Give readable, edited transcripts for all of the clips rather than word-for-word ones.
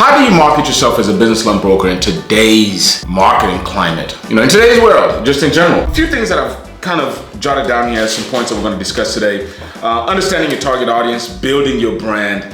How do you market yourself as a business loan broker in today's marketing climate? In today's world, just in general. A few things that I've kind of jotted down here, some points that we're going to discuss today. Understanding your target audience, building your brand,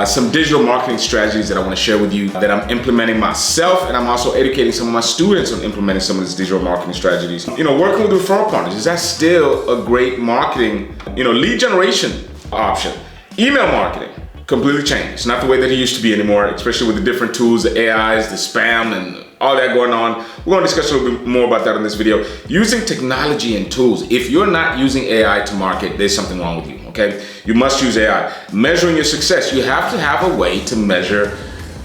some digital marketing strategies that I want to share with you that I'm implementing myself, and I'm also educating some of my students on implementing some of these digital marketing strategies. Working with referral partners, is that still a great marketing, lead generation option? Email marketing completely changed. It's not the way that it used to be anymore, especially with the different tools, the AIs, the spam, and all that going on. We're going to discuss a little bit more about that in this video. Using technology and tools. If you're not using AI to market, there's something wrong with you, okay? You must use AI. Measuring your success. You have to have a way to measure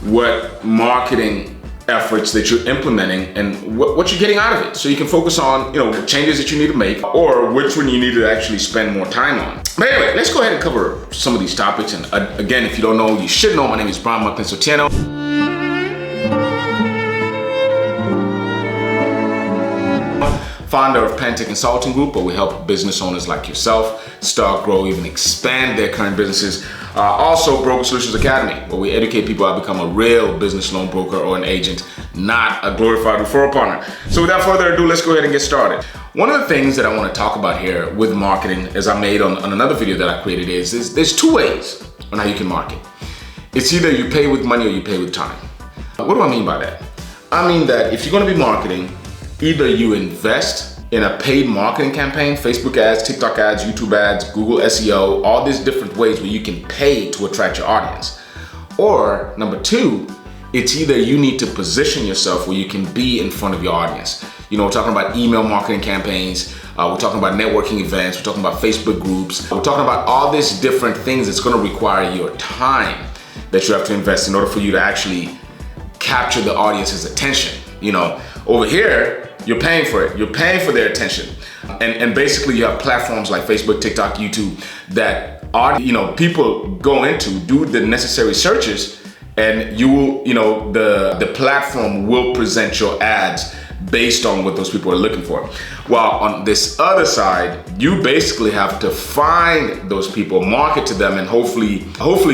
what marketing efforts that you're implementing and what you're getting out of it. So you can focus on, changes that you need to make or which one you need to actually spend more time on. But anyway, let's go ahead and cover some of these topics. And again, if you don't know, you should know. My name is Brian Martin Sotieno. Founder of Pantech Consulting Group, where we help business owners like yourself start, grow, even expand their current businesses. Also, Broker Solutions Academy, where we educate people how to become a real business loan broker or an agent, not a glorified referral partner. So without further ado, let's go ahead and get started. One of the things that I want to talk about here with marketing, as I made on another video that I created, is there's two ways on how you can market. It's either you pay with money or you pay with time. What do I mean by that? I mean that if you're going to be marketing, either you invest in a paid marketing campaign, Facebook ads, TikTok ads, YouTube ads, Google SEO, all these different ways where you can pay to attract your audience. Or number two, it's either you need to position yourself where you can be in front of your audience. We're talking about email marketing campaigns, we're talking about networking events, we're talking about Facebook groups, we're talking about all these different things that's going to require your time that you have to invest in order for you to actually capture the audience's attention. Over here, you're paying for it. You're paying for their attention. And basically you have platforms like Facebook, TikTok, YouTube that people go into, do the necessary searches, and you will, the platform will present your ads based on what those people are looking for. While on this other side, you basically have to find those people, market to them, and hopefully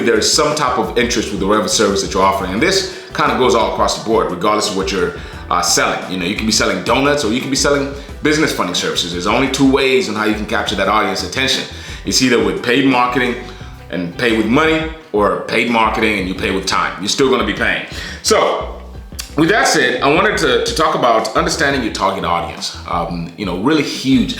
there's some type of interest with whatever service that you're offering. And this kind of goes all across the board, regardless of what you're selling. You can be selling donuts or you can be selling business funding services. There's only two ways on how you can capture that audience attention. It's either with paid marketing and pay with money, or paid marketing and you pay with time. You're still going to be paying. So with that said, I wanted to talk about understanding your target audience. Really huge.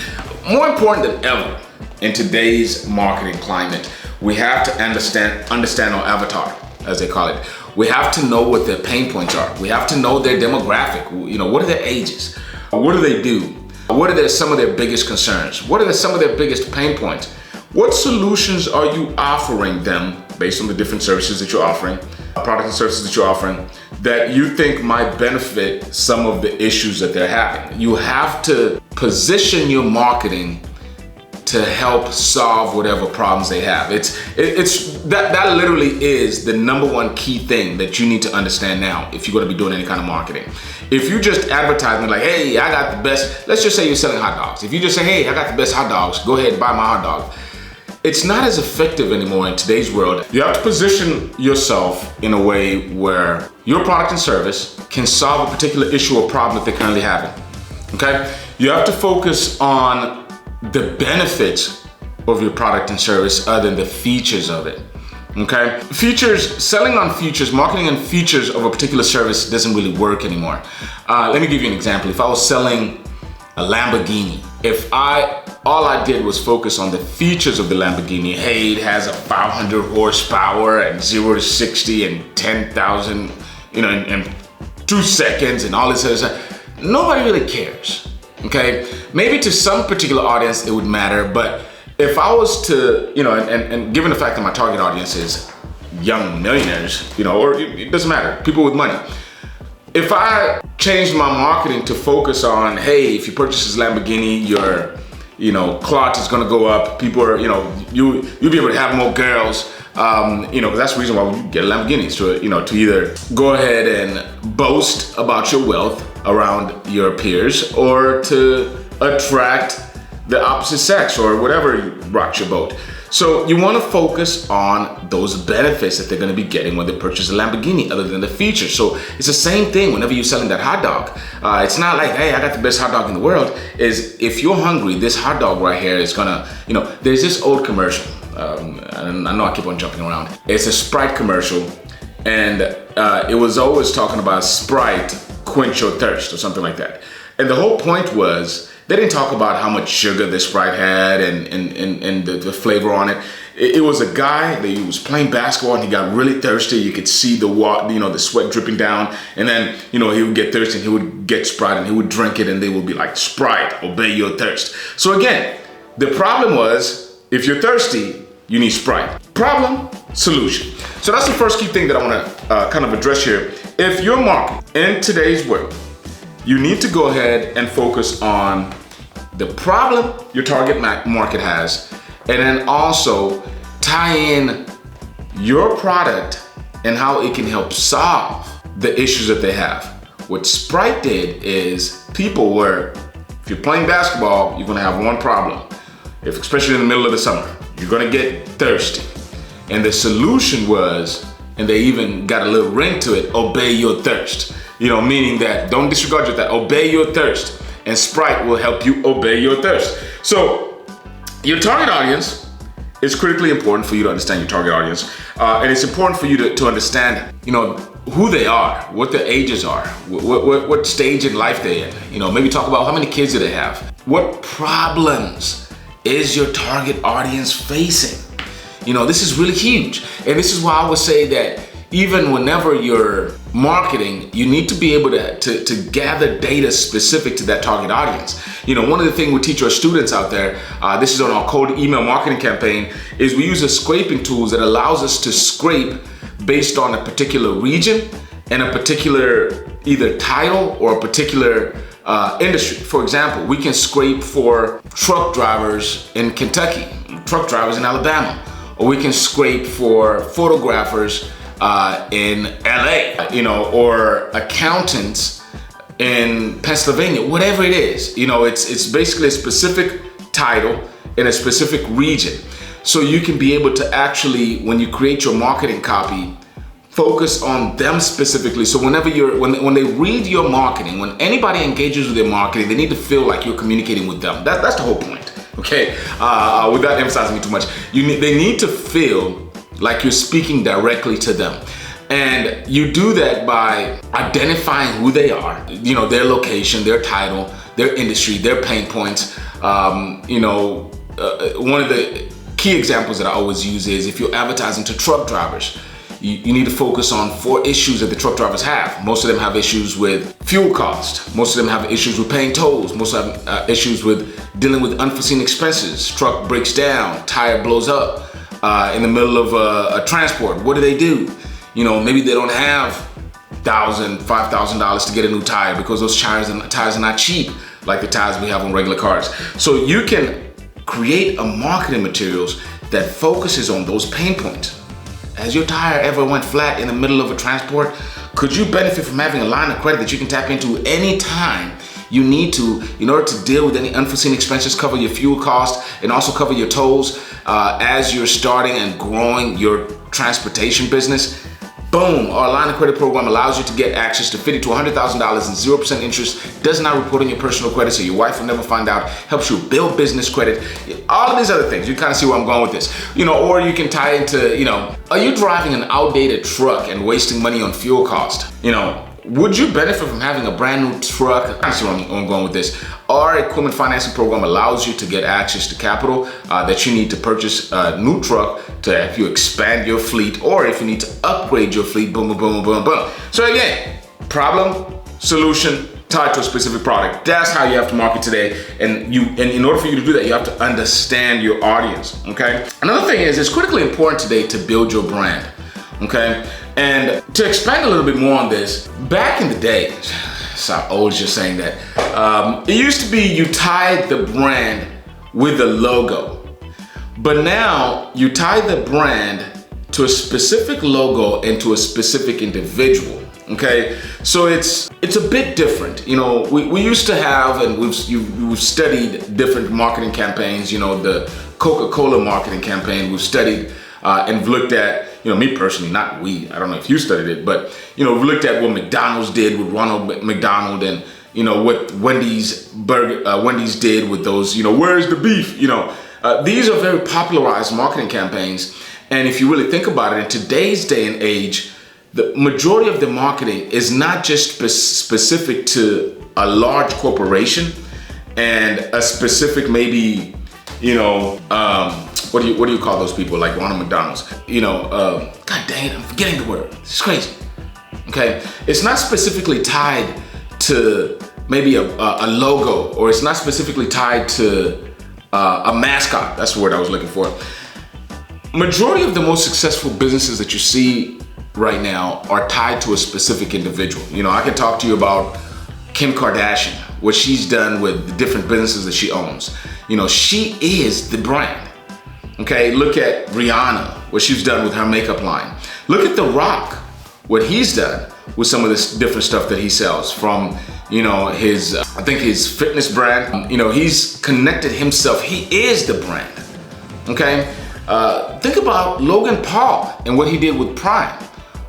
More important than ever in today's marketing climate, we have to understand our avatar, as they call it. We have to know what their pain points are. We have to know their demographic. What are their ages? What do they do? What are some of their biggest concerns? What are some of their biggest pain points? What solutions are you offering them based on the different services that you're offering, products and services that you're offering, that you think might benefit some of the issues that they're having? You have to position your marketing to help solve whatever problems they have. That literally is the number one key thing that you need to understand now if you're going to be doing any kind of marketing. If you just advertising like, hey, I got the best, let's just say you're selling hot dogs. If you just say, hey, I got the best hot dogs, go ahead and buy my hot dog. It's not as effective anymore in today's world. You have to position yourself in a way where your product and service can solve a particular issue or problem that they're currently having, okay? You have to focus on the benefits of your product and service other than the features of it, okay? Selling on features, marketing on features of a particular service doesn't really work anymore. Let me give you an example. If I was selling a Lamborghini, all I did was focus on the features of the Lamborghini. Hey, it has a 500 horsepower and 0 to 60 and 10,000, in 2 seconds and all this other stuff. Nobody really cares, okay? Maybe to some particular audience it would matter, but if I was to, and given the fact that my target audience is young millionaires, or it doesn't matter, people with money. If I changed my marketing to focus on, hey, if you purchase this Lamborghini, your clout is gonna go up. People are, you'll be able to have more girls. Because that's the reason why we get Lamborghinis to either go ahead and boast about your wealth around your peers, or to attract the opposite sex, or whatever rocks your boat. So you want to focus on those benefits that they're going to be getting when they purchase a Lamborghini, other than the features. So it's the same thing whenever you're selling that hot dog. It's not like, hey, I got the best hot dog in the world. Is if you're hungry, this hot dog right here is gonna, there's this old commercial. And I know I keep on jumping around. It's a Sprite commercial, and it was always talking about Sprite quench your thirst or something like that. And the whole point was, they didn't talk about how much sugar the Sprite had and the flavor on it. It was a guy that he was playing basketball and he got really thirsty. You could see the sweat dripping down, and then he would get thirsty and he would get Sprite and he would drink it, and they would be like, Sprite, obey your thirst. So again, the problem was, if you're thirsty, you need Sprite. Problem, solution. So that's the first key thing that I want to kind of address here. If you're marketing in today's world, you need to go ahead and focus on the problem your target market has, and then also tie in your product and how it can help solve the issues that they have. What Sprite did is, people were, if you're playing basketball, you're gonna have one problem. Especially in the middle of the summer, you're gonna get thirsty. And the solution was, and they even got a little ring to it, obey your thirst. Meaning that don't disregard your thirst, obey your thirst. And Sprite will help you obey your thirst. So your target audience is critically important for you to understand your target audience. And it's important for you to understand, who they are, what their ages are, what stage in life they're in. Maybe talk about how many kids do they have. What problems is your target audience facing? This is really huge. And this is why I would say that even whenever you're marketing, you need to be able to gather data specific to that target audience. One of the things we teach our students out there, this is on our cold email marketing campaign, is we use a scraping tools that allows us to scrape based on a particular region and a particular either title or a particular industry. For example, we can scrape for truck drivers in Kentucky, truck drivers in Alabama, or we can scrape for photographers in LA, or accountants in Pennsylvania, whatever it is. It's basically a specific title in a specific region. So you can be able to actually, when you create your marketing copy, focus on them specifically. So whenever when they read your marketing, when anybody engages with their marketing, they need to feel like you're communicating with them. That's the whole point. Okay, without emphasizing it too much, they need to feel like you're speaking directly to them. And you do that by identifying who they are, their location, their title, their industry, their pain points. One of the key examples that I always use is, if you're advertising to truck drivers, you need to focus on 4 issues that the truck drivers have. Most of them have issues with fuel cost. Most of them have issues with paying tolls. Most of them have issues with dealing with unforeseen expenses. Truck breaks down, tire blows up in the middle of a transport. What do? Maybe they don't have $1,000, $5,000 to get a new tire, because those tires are not cheap like the tires we have on regular cars. So you can create a marketing materials that focuses on those pain points. Has your tire ever went flat in the middle of a transport? Could you benefit from having a line of credit that you can tap into anytime you need to, in order to deal with any unforeseen expenses, cover your fuel cost, and also cover your tolls as you're starting and growing your transportation business? Boom, our line of credit program allows you to get access to $50,000 to $100,000 in 0% interest, does not report on your personal credit, so your wife will never find out, helps you build business credit, all of these other things. You kind of see where I'm going with this. Or you can tie into, are you driving an outdated truck and wasting money on fuel cost? Would you benefit from having a brand new truck? I see where I'm going with this. Our equipment financing program allows you to get access to capital that you need to purchase a new truck to help you expand your fleet, or if you need to upgrade your fleet, boom, boom, boom, boom, boom. So again, problem, solution, tied to a specific product. That's how you have to market today. And in order for you to do that, you have to understand your audience, okay? Another thing is, it's critically important today to build your brand, okay? And to expand a little bit more on this, back in the day, so old just saying that, it used to be you tied the brand with the logo. But now you tie the brand to a specific logo and to a specific individual. Okay, so it's a bit different. We used to have, and we've studied different marketing campaigns. The Coca-Cola marketing campaign. We've studied and looked at, me personally, not we, I don't know if you studied it, but, we looked at what McDonald's did with Ronald McDonald, and, what Wendy's did with those, where's the beef? These are very popularized marketing campaigns. And if you really think about it, in today's day and age, the majority of the marketing is not just specific to a large corporation and a specific, maybe, what do you call those people, like Ronald McDonald's? God dang it, I'm forgetting the word. It's crazy. Okay, it's not specifically tied to maybe a logo, or it's not specifically tied to a mascot. That's the word I was looking for. Majority of the most successful businesses that you see right now are tied to a specific individual. I can talk to you about Kim Kardashian, what she's done with the different businesses that she owns. She is the brand. Okay, look at Rihanna, what she's done with her makeup line. Look at The Rock, what he's done with some of this different stuff that he sells from, his, I think his fitness brand. He's connected himself. He is the brand. Okay, think about Logan Paul and what he did with Prime.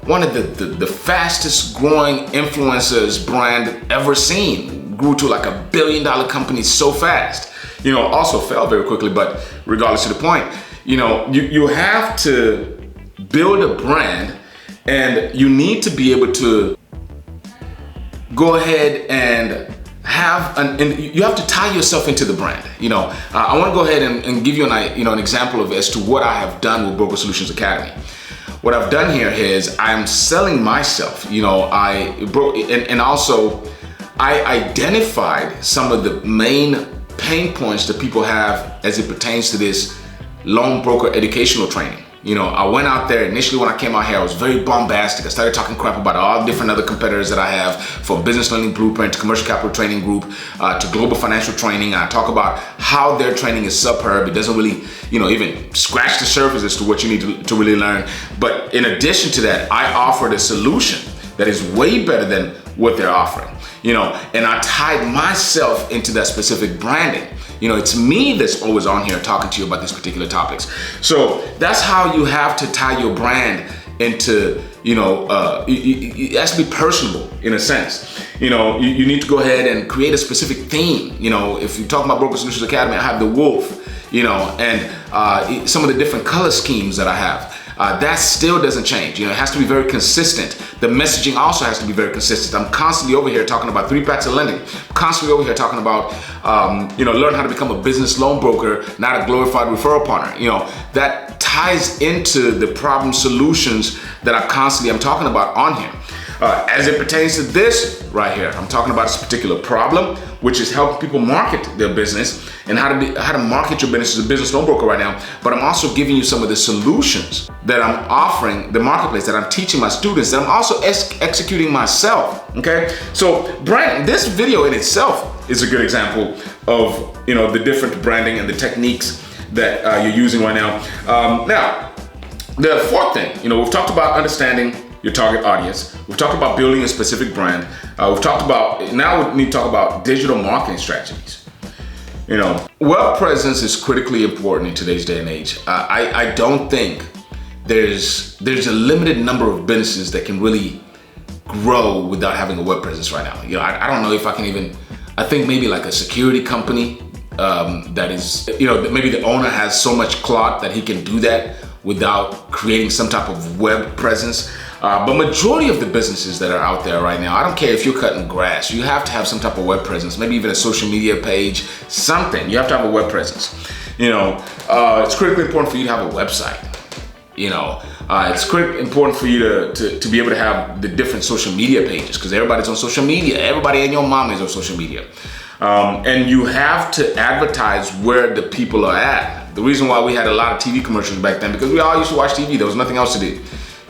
One of the fastest growing influencers brand ever seen. Grew to like $1 billion company so fast. Also fell very quickly, but regardless of the point, you have to build a brand, and you need to be able to go ahead and and you have to tie yourself into the brand. I want to go ahead and give you an example of as to what I have done with Broker Solutions Academy. What I've done here is I'm selling myself. And also I identified some of the main pain points that people have as it pertains to this loan broker educational training. I went out there initially when I came out here, I was very bombastic. I started talking crap about all the different other competitors that I have, from Business Lending Blueprint to Commercial Capital Training Group to Global Financial Training. I talk about how their training is superb. It doesn't really, even scratch the surface as to what you need to really learn. But in addition to that, I offered a solution that is way better than what they're offering. And I tied myself into that specific branding. It's me that's always on here talking to you about these particular topics. So that's how you have to tie your brand into, it has to be personable in a sense. You need to go ahead and create a specific theme. If you're talking about Broker Solutions Academy, I have the wolf, and some of the different color schemes that I have. That still doesn't change. It has to be very consistent. The messaging also has to be very consistent. I'm constantly over here talking about 3 packs of lending. I'm constantly over here talking about, learn how to become a business loan broker, not a glorified referral partner. That ties into the problem solutions that I'm talking about on here. As it pertains to this right here, I'm talking about this particular problem, which is helping people market their business and how to market your business as a business loan broker right now. But I'm also giving you some of the solutions that I'm offering the marketplace, that I'm teaching my students, that I'm also executing myself. Okay, so this video in itself is a good example of the different branding and the techniques that you're using right now. Now, the fourth thing, we've talked about understanding your target audience. We've talked about building a specific brand. We've talked about, now we need to talk about digital marketing strategies. Web presence is critically important in today's day and age. I don't think there's a limited number of businesses that can really grow without having a web presence right now. I don't know if I can even, I think maybe like a security company that is, maybe the owner has so much clout that he can do that without creating some type of web presence. But majority of the businesses that are out there right now, I don't care if you're cutting grass, you have to have some type of web presence, maybe even a social media page, something. You have to have a web presence. It's critically important for you to have a website. It's critically important for you to be able to have the different social media pages, because everybody's on social media. Everybody and your mom is on social media. And you have to advertise where the people are at. The reason why we had a lot of TV commercials back then, because we all used to watch TV. There was nothing else to do.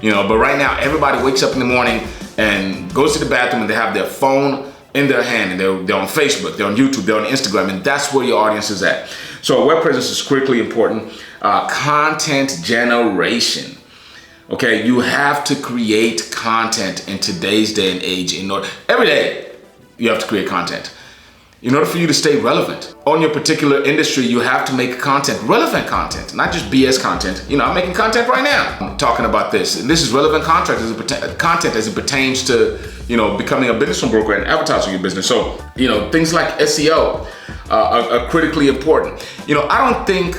But right now, everybody wakes up in the morning and goes to the bathroom and they have their phone in their hand, and they're on Facebook, they're on YouTube, they're on Instagram, and that's where your audience is at. So web presence is critically important. Content generation. Okay, you have to create content in today's day and age. Every day, you have to create content. In order for you to stay relevant on your particular industry, you have to make content, relevant content, not just BS content. I'm making content right now. I'm talking about this. And this is relevant content as it pertains to, becoming a business broker and advertising your business. So, things like SEO are critically important. I don't think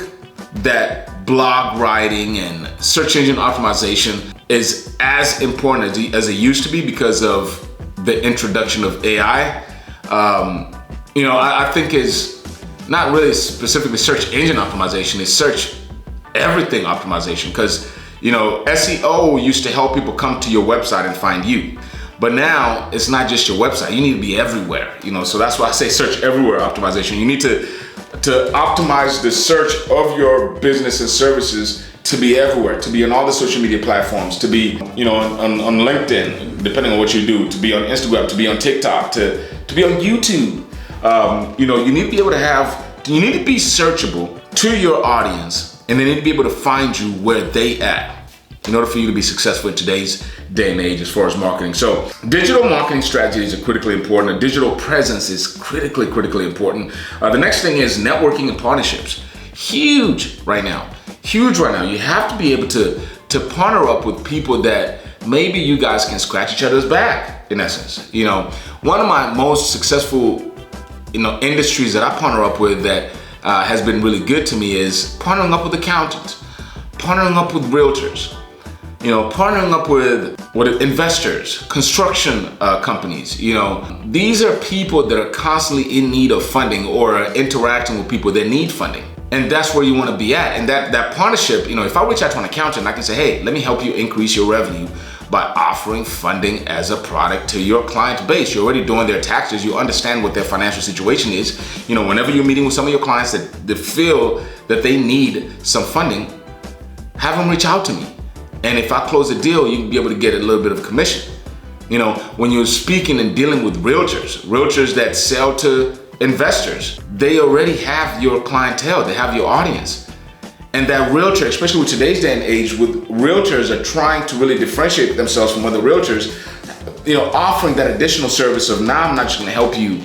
that blog writing and search engine optimization is as important as it used to be because of the introduction of AI. I think is not really specifically search engine optimization, it's search everything optimization. Because, SEO used to help people come to your website and find you. But now it's not just your website, you need to be everywhere. So that's why I say search everywhere optimization. You need to optimize the search of your business and services to be everywhere, to be on all the social media platforms, to be, on LinkedIn, depending on what you do, to be on Instagram, to be on TikTok, to be on YouTube. You need to be able you need to be searchable to your audience, and they need to be able to find you where they at in order for you to be successful in today's day and age as far as marketing. So digital marketing strategies are critically important. A digital presence is critically important. The next thing is networking and partnerships. Huge right now. You have to be able to partner up with people that maybe you guys can scratch each other's back, in essence. One of my most successful industries that I partner up with that has been really good to me is partnering up with accountants, partnering up with realtors, partnering up with investors, construction companies. These are people that are constantly in need of funding or interacting with people that need funding. And that's where you want to be at. And that partnership, if I reach out to an accountant, I can say, hey, let me help you increase your revenue by offering funding as a product to your client base. You're already doing their taxes. You understand what their financial situation is. Whenever you're meeting with some of your clients that feel that they need some funding, have them reach out to me. And if I close a deal, you can be able to get a little bit of commission. When you're speaking and dealing with realtors that sell to investors, they already have your clientele, they have your audience. And that realtor, especially with today's day and age, with realtors are trying to really differentiate themselves from other realtors, offering that additional service of, now I'm not just gonna help you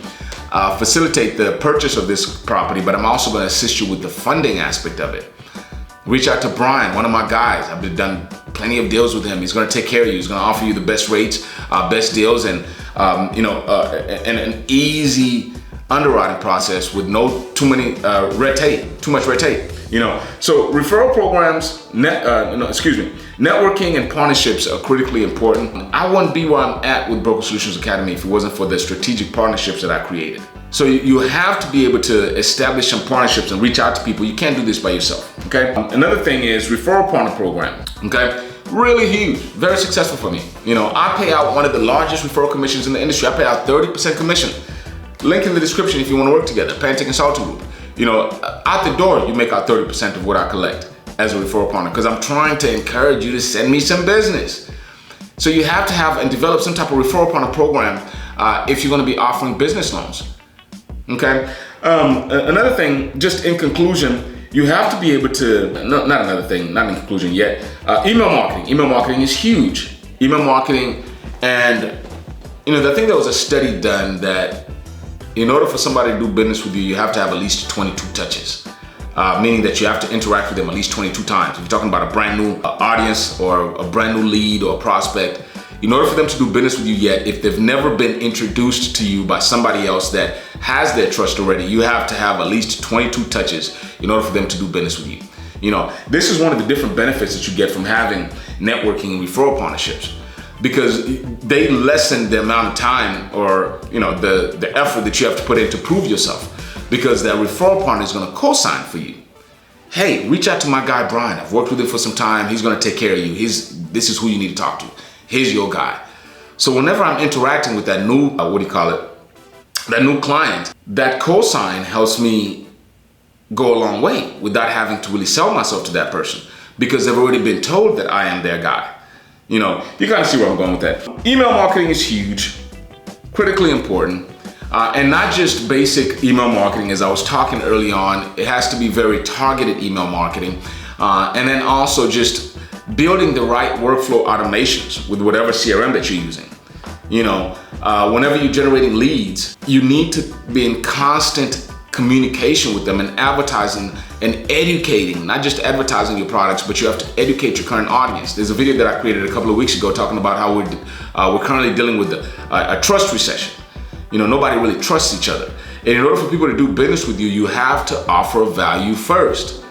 facilitate the purchase of this property, but I'm also gonna assist you with the funding aspect of it. Reach out to Brian, one of my guys. I've done plenty of deals with him. He's gonna take care of you. He's gonna offer you the best rates, best deals, and an easy underwriting process with too much red tape. So referral programs, networking and partnerships are critically important. I wouldn't be where I'm at with Broker Solutions Academy if it wasn't for the strategic partnerships that I created. So you have to be able to establish some partnerships and reach out to people. You can't do this by yourself, okay? Another thing is referral partner program, okay? Really huge, very successful for me. I pay out one of the largest referral commissions in the industry. I pay out 30% commission. Link in the description if you want to work together, Pantech Consulting Group. Out the door, you make out 30% of what I collect as a referral partner, because I'm trying to encourage you to send me some business. So you have to have and develop some type of referral partner program if you're going to be offering business loans. Okay. Another thing, just in conclusion, you have to be able to, not another thing, not in conclusion yet, email marketing. Email marketing is huge. Email marketing, and I think there was a study done that in order for somebody to do business with you, you have to have at least 22 touches, meaning that you have to interact with them at least 22 times. If you're talking about a brand new audience or a brand new lead or prospect, in order for them to do business with you yet, if they've never been introduced to you by somebody else that has their trust already, you have to have at least 22 touches in order for them to do business with you. This is one of the different benefits that you get from having networking and referral partnerships, because they lessen the amount of time or the effort that you have to put in to prove yourself, because that referral partner is going to co-sign for you. Hey, reach out to my guy Brian. I've worked with him for some time. He's going to take care of you. This is who you need to talk to. Here's your guy. So whenever I'm interacting with that new, that new client, that cosign helps me go a long way without having to really sell myself to that person, because they've already been told that I am their guy. You kind of see where I'm going with that. Email marketing is huge, critically important, and not just basic email marketing. As I was talking early on, it has to be very targeted email marketing, and then also just building the right workflow automations with whatever CRM that you're using. whenever you're generating leads, you need to be in constant communication with them and advertising and educating, not just advertising your products, but you have to educate your current audience. There's a video that I created a couple of weeks ago talking about how we're currently dealing with a trust recession. You know, nobody really trusts each other. And in order for people to do business with you, you have to offer value first.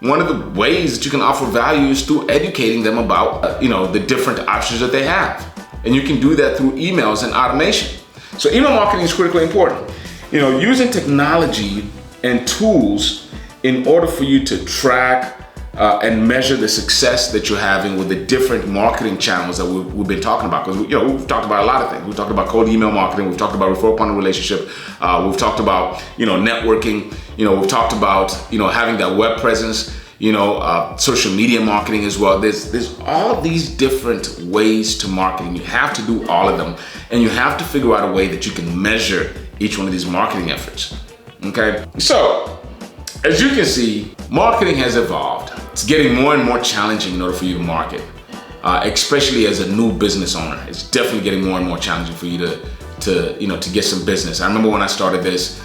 One of the ways that you can offer value is through educating them about, the different options that they have. And you can do that through emails and automation. So email marketing is critically important. Using technology and tools in order for you to track and measure the success that you're having with the different marketing channels that we've been talking about. Because we've talked about a lot of things. We've talked about cold email marketing. We've talked about referral partner relationship. We've talked about networking. We've talked about having that web presence. Social media marketing as well. There's all these different ways to marketing. You have to do all of them, and you have to figure out a way that you can measure each one of these marketing efforts. Okay, so as you can see, marketing has evolved. It's getting more and more challenging in order for you to market, especially as a new business owner. It's definitely getting more and more challenging for you to get some business. I remember when I started this,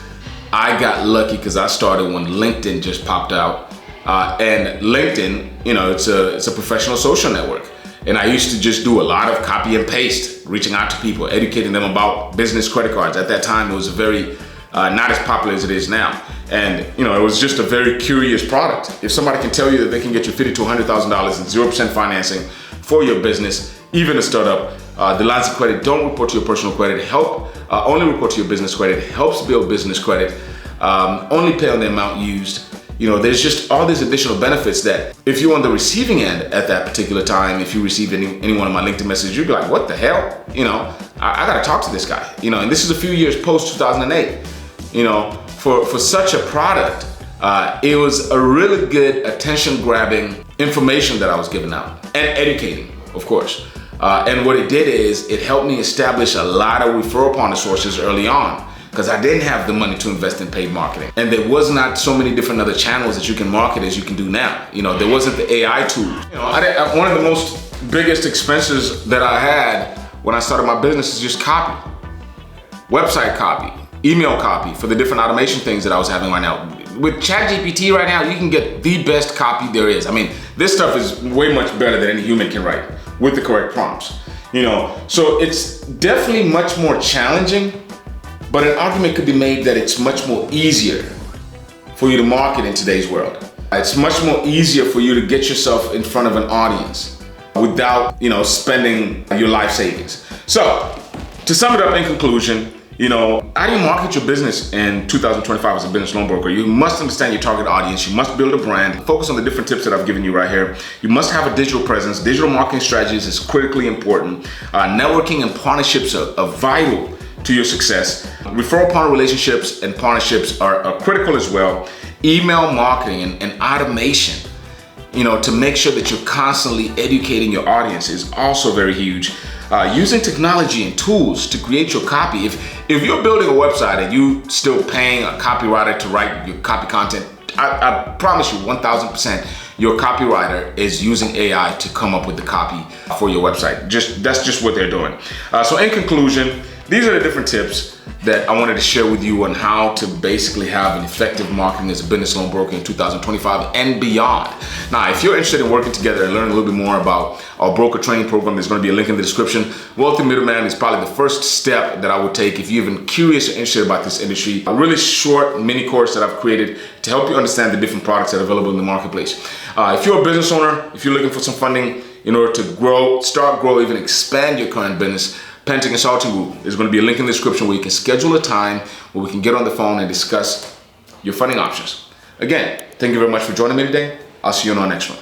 I got lucky because I started when LinkedIn just popped out. And LinkedIn, it's a professional social network. And I used to just do a lot of copy and paste, reaching out to people, educating them about business credit cards. At that time, it was very not as popular as it is now. And it was just a very curious product. If somebody can tell you that they can get you $50,000 to $100,000 in 0% financing for your business, even a startup, the lines of credit don't report to your personal credit, only report to your business credit, helps build business credit, only pay on the amount used. There's just all these additional benefits that if you're on the receiving end at that particular time, if you received any one of my LinkedIn messages, you'd be like, what the hell? I gotta talk to this guy. And this is a few years post 2008. For such a product, it was a really good attention grabbing information that I was giving out and educating, of course. And what it did is it helped me establish a lot of referral partner sources early on, because I didn't have the money to invest in paid marketing. And there was not so many different other channels that you can market as you can do now. There wasn't the AI tool. One of the most biggest expenses that I had when I started my business is just copy. Website copy, email copy for the different automation things that I was having right now. With ChatGPT right now, you can get the best copy there is. I mean, this stuff is way much better than any human can write with the correct prompts. So it's definitely much more challenging. But an argument could be made that it's much more easier for you to market in today's world. It's much more easier for you to get yourself in front of an audience without, spending your life savings. So, to sum it up in conclusion, how do you market your business in 2025 as a business loan broker? You must understand your target audience. You must build a brand. Focus on the different tips that I've given you right here. You must have a digital presence. Digital marketing strategies is critically important. Networking and partnerships are vital to your success. Referral partner relationships and partnerships are critical as well. Email marketing and automation, to make sure that you're constantly educating your audience is also very huge. Using technology and tools to create your copy. If you're building a website and you still paying a copywriter to write your copy content, I promise you 1000% your copywriter is using AI to come up with the copy for your website. That's just what they're doing. So in conclusion, these are the different tips that I wanted to share with you on how to basically have an effective marketing as a business loan broker in 2025 and beyond. Now, if you're interested in working together and learning a little bit more about our broker training program, there's going to be a link in the description. Wealthy Middleman is probably the first step that I would take if you're even curious or interested about this industry. A really short mini course that I've created to help you understand the different products that are available in the marketplace. If you're a business owner, if you're looking for some funding in order to grow, even expand your current business, Penton Consulting Group. There's going to be a link in the description where you can schedule a time where we can get on the phone and discuss your funding options. Again, thank you very much for joining me today. I'll see you on our next one.